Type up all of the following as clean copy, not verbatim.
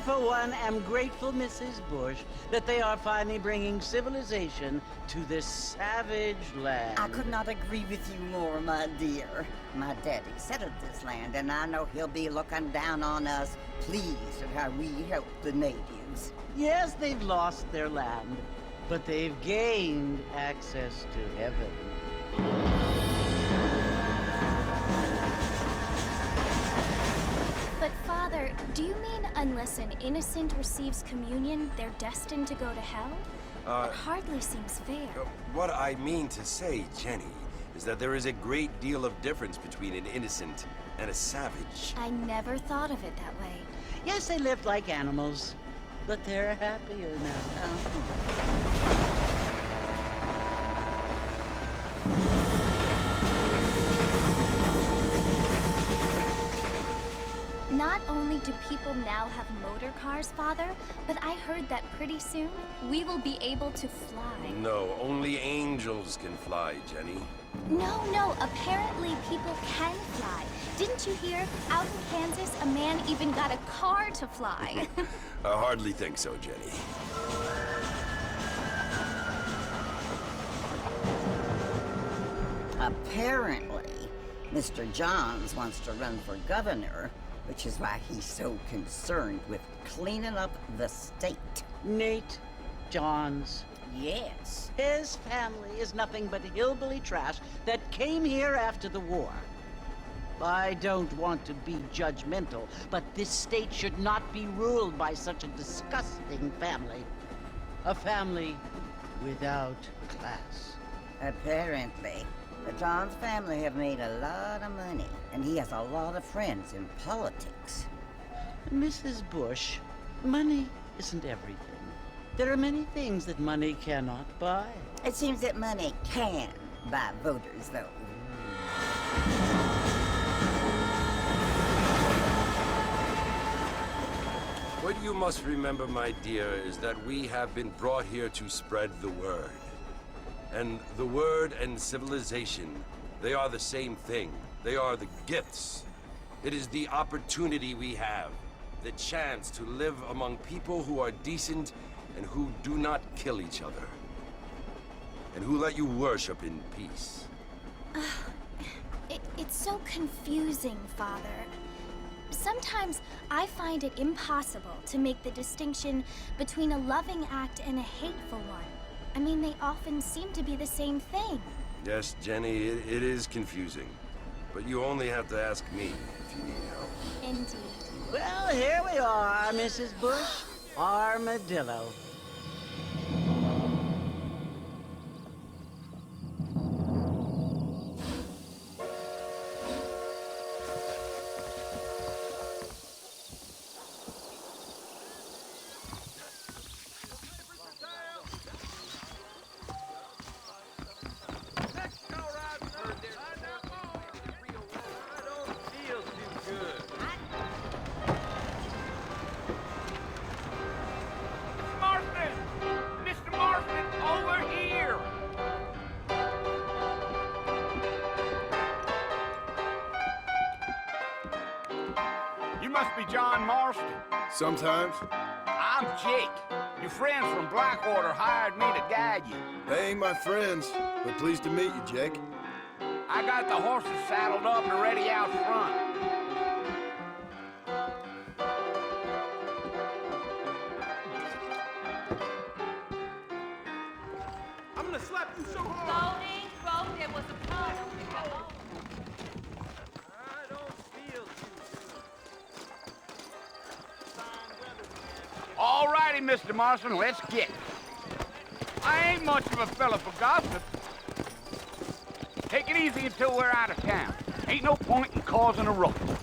For one, am grateful, Mrs. Bush, that they are finally bringing civilization to this savage land. I could not agree with you more, my dear. My daddy settled this land, and I know he'll be looking down on us, pleased at how we help the natives. Yes, they've lost their land, but they've gained access to heaven. But Father, do you mean unless an innocent receives communion, they're destined to go to hell? That hardly seems fair. What I mean to say, Jenny, is that there is a great deal of difference between an innocent and a savage. I never thought of it that way. Yes, they lived like animals, but they're happier now. Not only do people now have motor cars, Father, but I heard that pretty soon we will be able to fly. No, only angels can fly, Jenny. No, apparently people can fly. Didn't you hear? Out in Kansas, a man even got a car to fly. I hardly think so, Jenny. Apparently, Mr. Johns wants to run for governor, which is why he's so concerned with cleaning up the state. Nate Johns. Yes. His family is nothing but hillbilly trash that came here after the war. I don't want to be judgmental, but this state should not be ruled by such a disgusting family. A family without class. Apparently. The Johns family have made a lot of money, and he has a lot of friends in politics. Mrs. Bush, money isn't everything. There are many things that money cannot buy. It seems that money can buy voters, though. What you must remember, my dear, is that we have been brought here to spread the word. And the word and civilization, they are the same thing. They are the gifts. It is the opportunity we have, the chance to live among people who are decent and who do not kill each other. And who let you worship in peace. It's so confusing, Father. Sometimes I find it impossible to make the distinction between a loving act and a hateful one. I mean, they often seem to be the same thing. Yes, Jenny, it is confusing. But you only have to ask me if you need help. Indeed. Well, here we are, Mrs. Bush. Armadillo. You must be John Marston. Sometimes. I'm Jake. Your friends from Blackwater hired me to guide you. They ain't my friends, but pleased to meet you, Jake. I got the horses saddled up and ready out front. I'm gonna slap you so hard. Loading, road, there was a problem. I don't feel too good. All righty, Mr. Marston, let's get it. I ain't much of a fella for gossip. Take it easy until we're out of town. Ain't no point in causing a ruckus.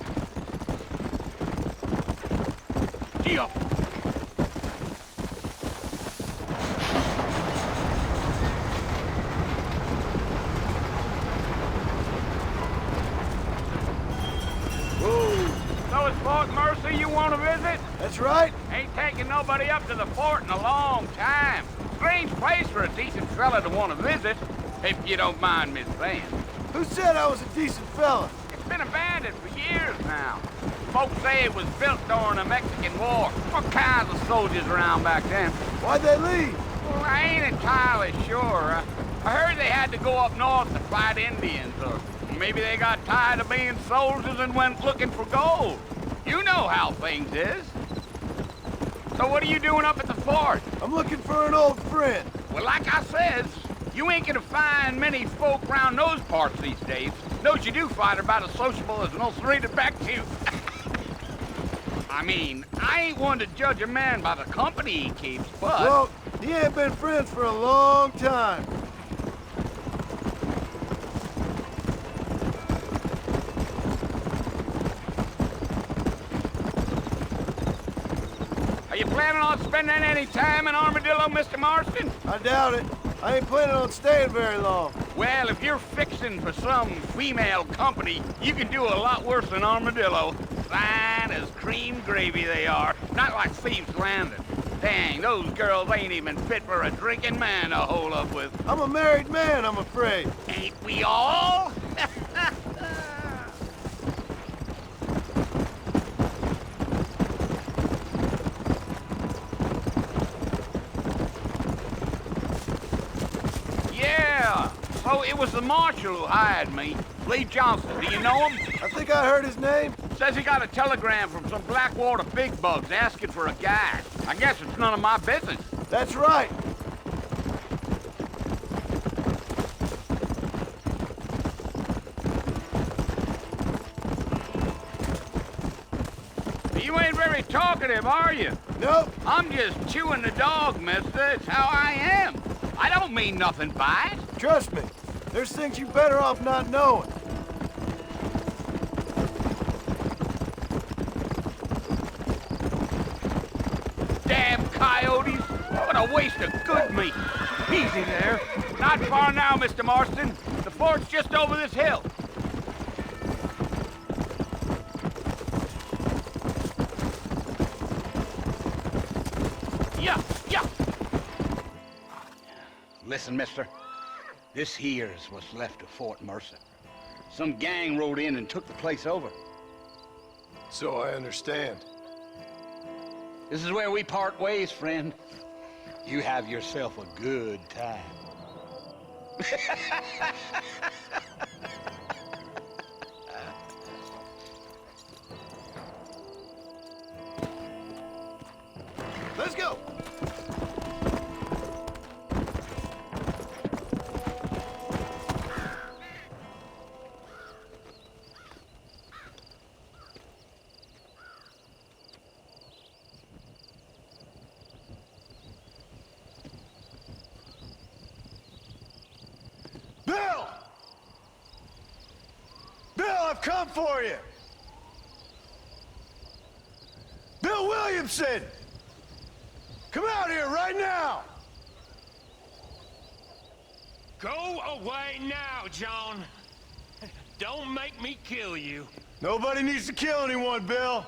Gee up. So it's Fort Mercer you want to visit? That's right. Ain't taking nobody up to the fort in a long time. Strange place for a decent fella to want to visit, if you don't mind me saying. Who said I was a decent fella? It's been abandoned for years now. Folks say it was built during the Mexican War. All kinds of soldiers around back then. Why'd they leave? Well, I ain't entirely sure. I heard they had to go up north to fight Indians, or maybe they got tired of being soldiers and went looking for gold. You know how things is. So what are you doing up at the fort? I'm looking for an old friend. Well, like I says, you ain't gonna find many folk around those parts these days. Those you do find are about as sociable as an old serrated back to. I mean, I ain't one to judge a man by the company he keeps, but... Well, he ain't been friends for a long time. Are you planning on spending any time in Armadillo, Mr. Marston? I doubt it. I ain't planning on staying very long. Well, if you're fixing for some female company, you can do a lot worse than Armadillo. Fine as cream gravy they are, not like Thieves' Landing. Dang, those girls ain't even fit for a drinking man to hole up with. I'm a married man, I'm afraid. Ain't we all? Yeah, so it was the marshal who hired me. Lee Johnson, do you know him? I think I heard his name. Says he got a telegram from some Blackwater big bugs asking for a guide. I guess it's none of my business. That's right. You ain't very talkative, are you? Nope. I'm just chewing the dog, mister. It's how I am. I don't mean nothing by it. Trust me. There's things you better off not knowing. Damn coyotes. What a waste of good meat. Easy there. Not far now, Mr. Marston. The fort's just over this hill. Listen, mister. This here's what's left of Fort Mercer. Some gang rode in and took the place over. So I understand. This is where we part ways, friend. You have yourself a good time. Let's go! Bill! Bill, I've come for you! Bill Williamson! Come out here right now! Go away now, John. Don't make me kill you. Nobody needs to kill anyone, Bill.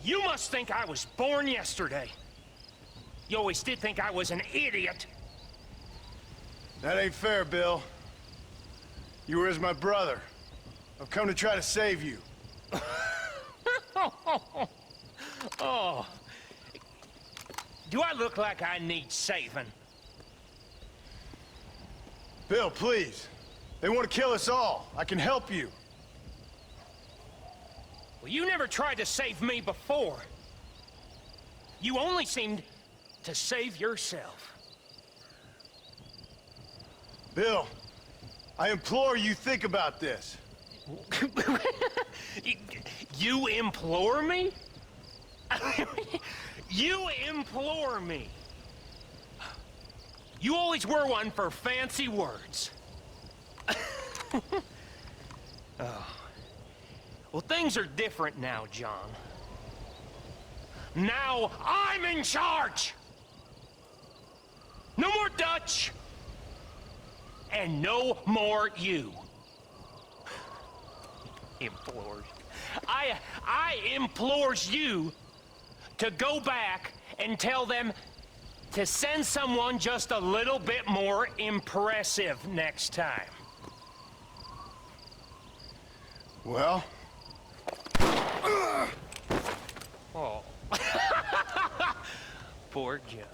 You must think I was born yesterday. You always did think I was an idiot. That ain't fair, Bill. You were as my brother. I've come to try to save you. Oh. Do I look like I need saving? Bill, please. They want to kill us all. I can help you. Well, you never tried to save me before. You only seemed to save yourself. Bill, I implore you think about this. You implore me? You implore me. You always were one for fancy words. Oh. Well, things are different now, John. Now I'm in charge! No more Dutch! And no more you. Implores. I implores you to go back and tell them to send someone just a little bit more impressive next time. Well? Oh. Poor John.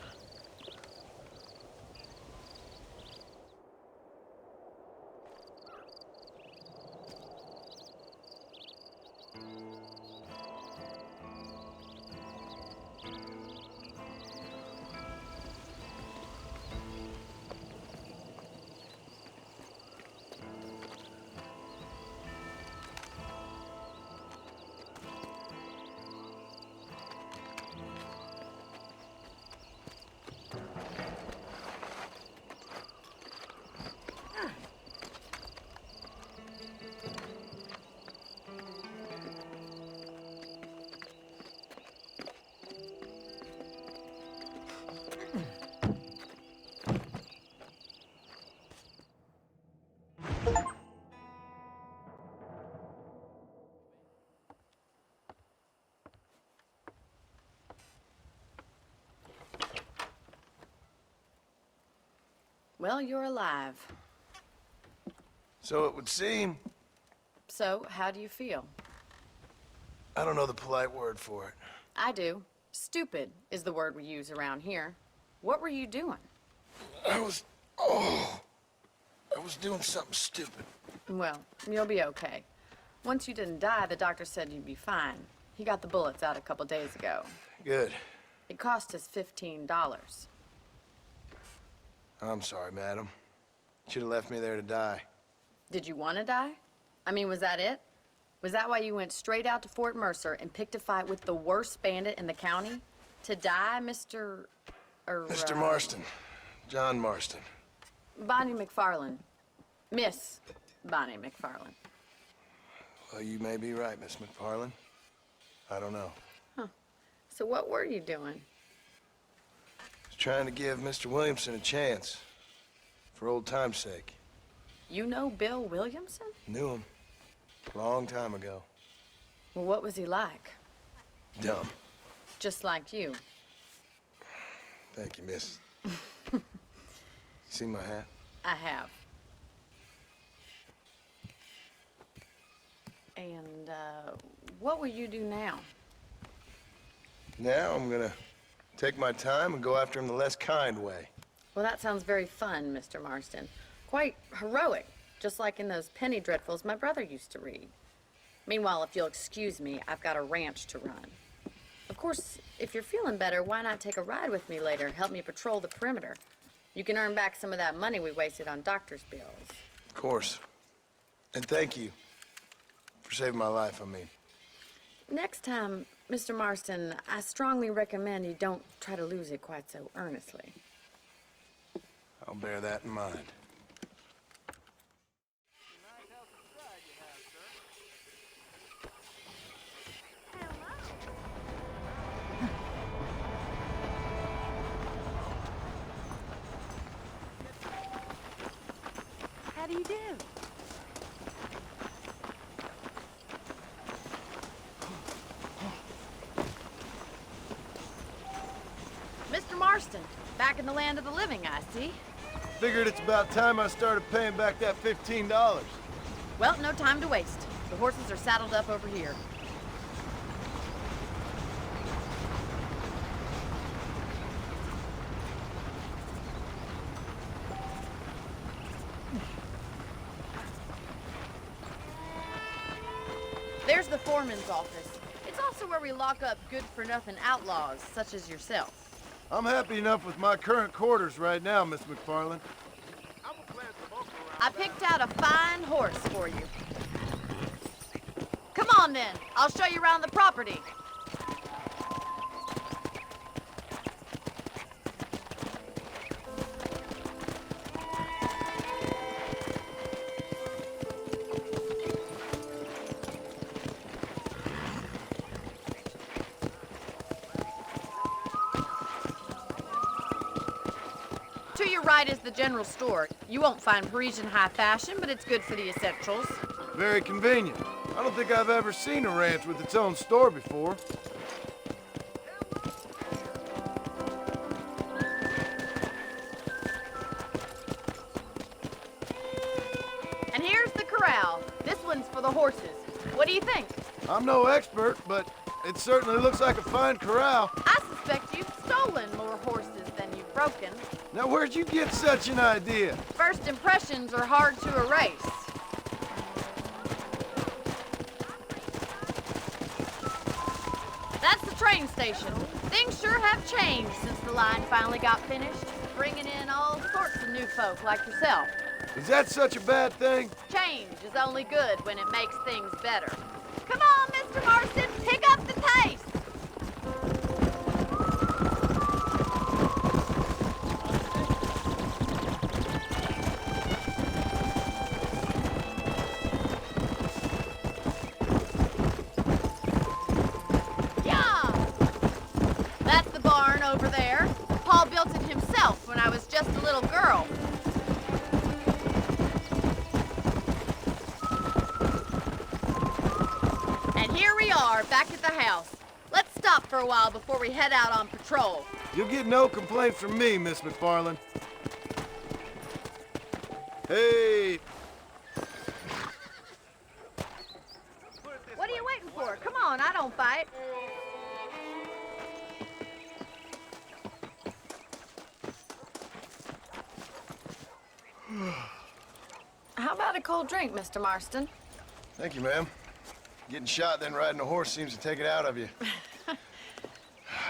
Well, you're alive. So it would seem. So, how do you feel? I don't know the polite word for it. I do. Stupid is the word we use around here. What were you doing? I was doing something stupid. Well, you'll be okay. Once you didn't die, the doctor said you'd be fine. He got the bullets out a couple days ago. Good. It cost us $15. I'm sorry, madam. Should have left me there to die. Did you want to die? I mean, was that it? Was that why you went straight out to Fort Mercer and picked a fight with the worst bandit in the county? To die, Mr. Mr. Marston. John Marston. Bonnie McFarland. Miss Bonnie McFarland. Well, you may be right, Miss McFarland. I don't know. So what were you doing? I was trying to give Mr. Williamson a chance. For old time's sake. You know Bill Williamson? Knew him. Long time ago. Well, what was he like? Dumb. Just like you. Thank you, miss. See my hat? I have. And, what will you do now? Now I'm gonna take my time and go after him the less kind way. Well, that sounds very fun, Mr. Marston. Quite heroic, just like in those penny dreadfuls my brother used to read. Meanwhile, if you'll excuse me, I've got a ranch to run. Of course, if you're feeling better, why not take a ride with me later? Help me patrol the perimeter. You can earn back some of that money we wasted on doctor's bills. Of course. And thank you for saving my life, I mean. Next time, Mr. Marston, I strongly recommend you don't try to lose it quite so earnestly. I'll bear that in mind. How do you do? Mr. Marston, back in the land of the living, I see. Figured it's about time I started paying back that $15. Well, no time to waste. The horses are saddled up over here. There's the foreman's office. It's also where we lock up good-for-nothing outlaws, such as yourself. I'm happy enough with my current quarters right now, Miss McFarland. I'm gonna plant some okra around I picked out a fine horse for you. Come on, then. I'll show you around the property. To your right is the general store. You won't find Parisian high fashion, but it's good for the essentials. Very convenient. I don't think I've ever seen a ranch with its own store before. And here's the corral. This one's for the horses. What do you think? I'm no expert, but it certainly looks like a fine corral. I suspect you've stolen more horses than you've broken. Now, where'd you get such an idea? First impressions are hard to erase. That's the train station. Things sure have changed since the line finally got finished, bringing in all sorts of new folk like yourself. Is that such a bad thing? Change is only good when it makes things better. Come on, Mr. Marston, pick up the pace. That's the barn over there. Paul built it himself when I was just a little girl. And here we are, back at the house. Let's stop for a while before we head out on patrol. You'll get no complaints from me, Miss McFarland. Hey, What are you waiting for? Come on, I don't fight. How about a cold drink, Mr. Marston? thank you, ma'am. Getting shot, then riding a horse seems to take it out of you.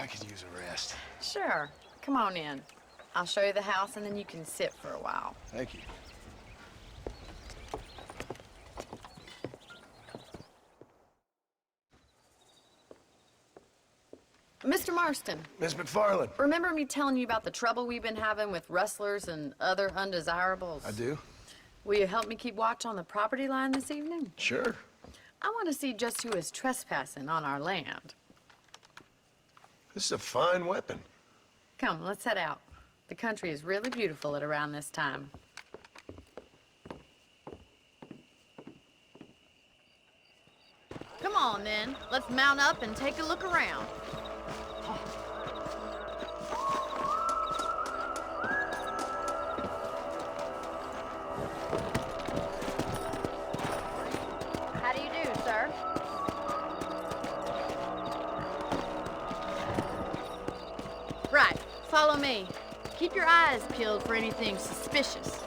I could use a rest. Sure. Come on in. I'll show you the house, and then you can sit for a while. Thank you. Mr. Marston, Miss McFarland. remember me telling you about the trouble we've been having with rustlers and other undesirables? I do? Will you help me keep watch on the property line this evening? Sure. I want to see just who is trespassing on our land. This is a fine weapon. Come, let's head out. The country is really beautiful at around this time. Come on, then. Let's mount up and take a look around. Keep your eyes peeled for anything suspicious.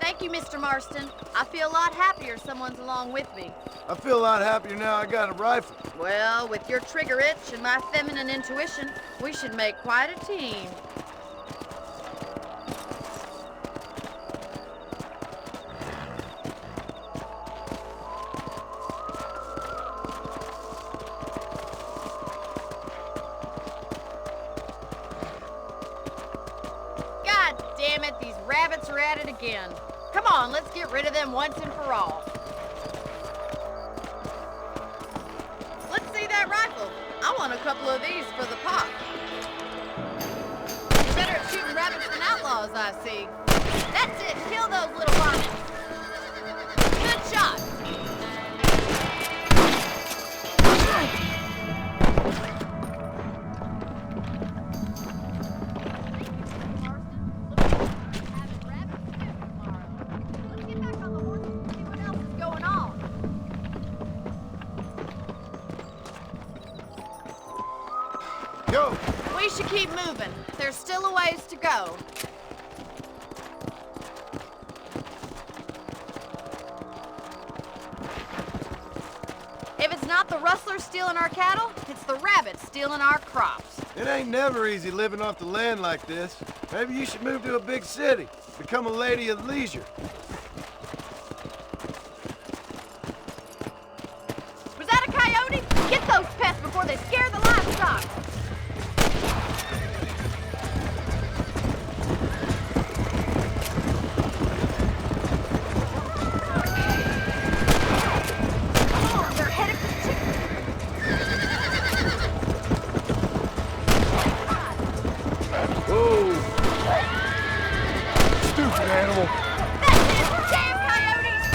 Thank you, Mr. Marston. I feel a lot happier someone's along with me. I feel a lot happier now I got a rifle. Well, with your trigger itch and my feminine intuition, we should make quite a team. God damn it, these rabbits are at it again. Come on, let's get rid of them once and for all. Let's see that rifle. I want a couple of these for the pop. You're better at shooting rabbits than outlaws, I see. That's it, kill those little varmints. Good shot. Go! We should keep moving. There's still a ways to go. If it's not the rustlers stealing our cattle, it's the rabbits stealing our crops. It ain't never easy living off the land like this. Maybe you should move to a big city. Become a lady of leisure. Was that a coyote? Get those pests before they scare the livestock. Oh, they're headed for the Whoa! Stupid animal. That's it! Damn coyotes!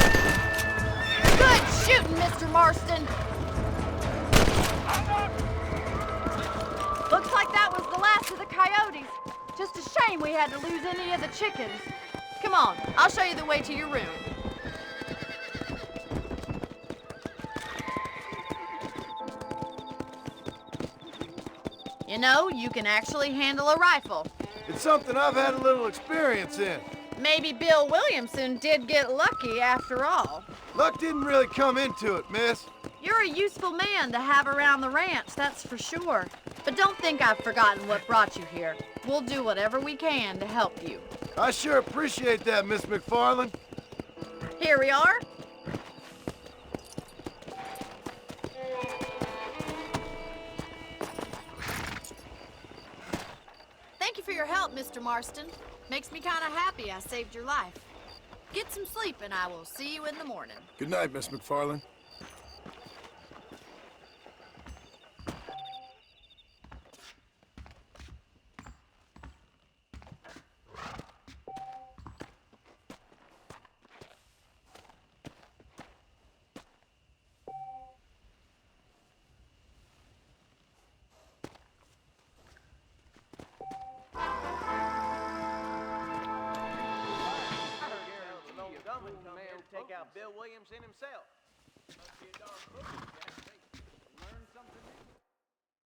Good shooting, Mr. Marston. Looks like that was the last of the coyotes. Just a shame we had to lose any of the chickens. Come on, I'll show you the way to your room. You know, you can actually handle a rifle. It's something I've had a little experience in. Maybe Bill Williamson did get lucky after all. Luck didn't really come into it, miss. You're a useful man to have around the ranch, that's for sure. But don't think I've forgotten what brought you here. We'll do whatever we can to help you. I sure appreciate that, Miss McFarland. Here we are. Thank you for your help, Mr. Marston. Makes me kind of happy I saved your life. Get some sleep and I will see you in the morning. Good night, Miss McFarland. Take out Bill Williamson himself. Must be a darn fool.